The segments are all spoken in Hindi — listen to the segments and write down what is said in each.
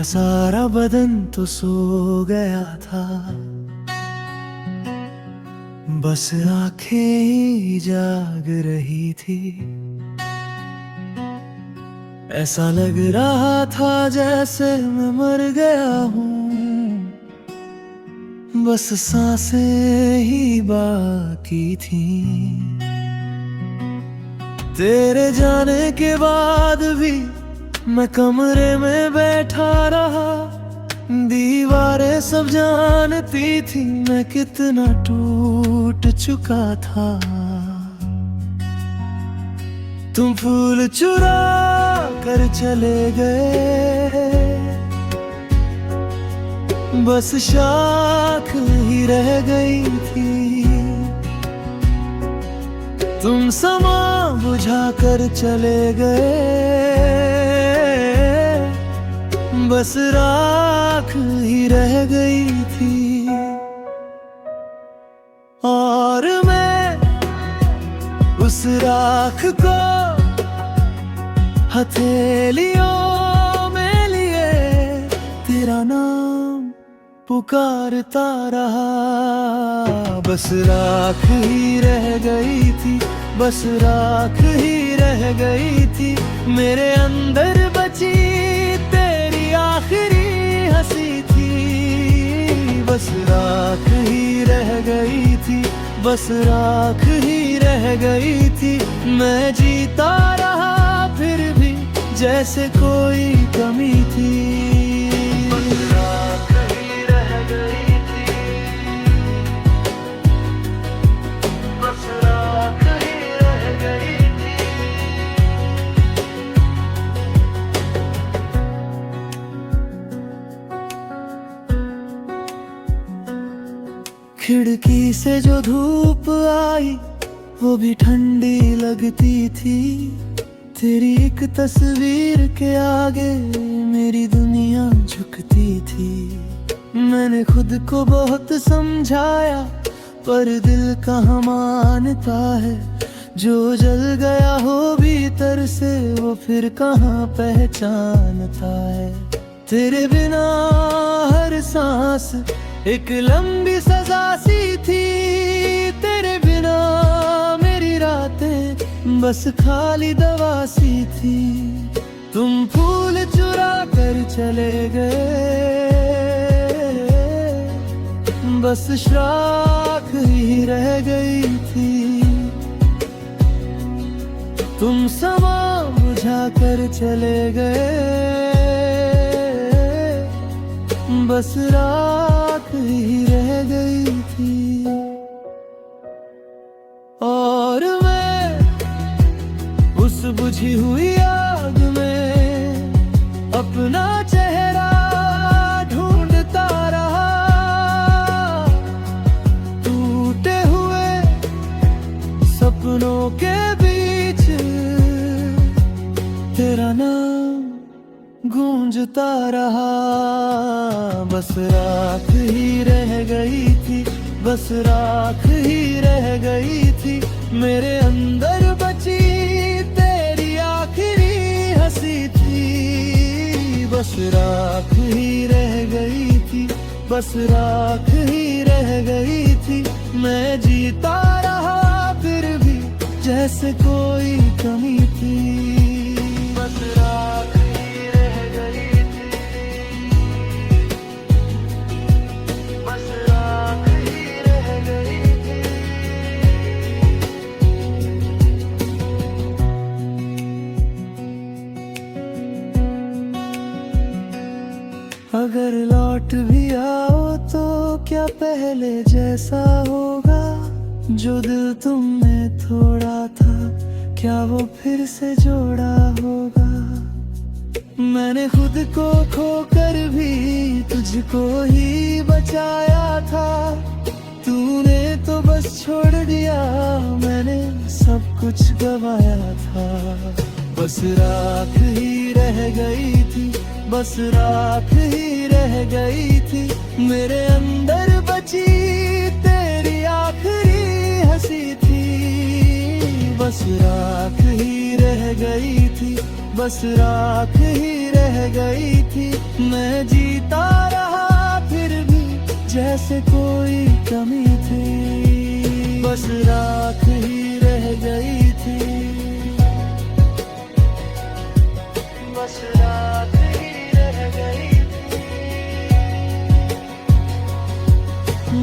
सारा बदन तो सो गया था, बस आंखें ही जाग रही थी। ऐसा लग रहा था जैसे मैं मर गया हूँ, बस सांसें ही बाकी थी। तेरे जाने के बाद भी मैं कमरे में बैठा रहा, दीवारें सब जानती थी मैं कितना टूट चुका था। तुम फूल चुरा कर चले गए, बस शाख ही रह गई थी। तुम समा बुझा कर चले गए, बस राख ही रह गई थी। और मैं उस राख को हथेलियों में लिए तेरा नाम पुकारता रहा। बस राख ही रह गई थी, बस राख ही रह गई थी। मेरे अंदर बची तेरी आखिरी हंसी थी, बस राख ही रह गई थी, बस राख ही रह गई थी। मैं जीता रहा फिर भी जैसे कोई कमी थी, बस राख ही रह गई थी, बस राख ही रह गई थी। खिड़की से जो धूप आई वो भी ठंडी लगती थी। तेरी एक तस्वीर के आगे मेरी दुनिया झुकती थी। मैंने खुद को बहुत समझाया पर दिल कहाँ मानता है। जो जल गया हो भीतर से वो फिर कहाँ पहचानता है। तेरे बिना हर सांस एक लंबी सजा सी थी। तेरे बिना मेरी रातें बस खाली दवा सी थी। तुम फूल चुरा कर चले गए, बस शाख ही रह गई थी। तुम समा बुझा कर चले गए, बस राख ही रह गई थी। और मैं उस बुझी हुई आग में अपना चेहरा ढूंढता रहा। टूटे हुए सपनों के बीच तेरा नाम गूंजता रहा। बस राख ही रह गई थी, बस राख ही रह गई थी। मेरे अंदर बची तेरी आखिरी हंसी थी। बस राख ही रह गई थी, बस राख ही रह गई थी। मैं जीता रहा फिर भी जैसे कोई कमी थी। बस राख ही रह गई थी, बस राख ही रह गई थी। अगर लौट भी आओ तो क्या पहले जैसा होगा। जो दिल तुमने तोड़ा था क्या वो फिर से जोड़ा होगा। मैंने खुद को खोकर भी तुझको ही बचाया था। तूने तो बस छोड़ दिया, मैंने सब कुछ गवाया था। बस राख ही रह गई थी, बस राख ही रह गई थी। मेरे अंदर बची तेरी आखिरी हंसी थी। बस राख ही रह गई थी, बस राख ही रह गई थी। मैं जीता रहा फिर भी जैसे कोई कमी थी, बस राख ही रह गई थी, बस राख ही रह गई थी,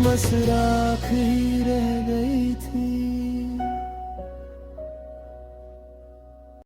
बस राख ही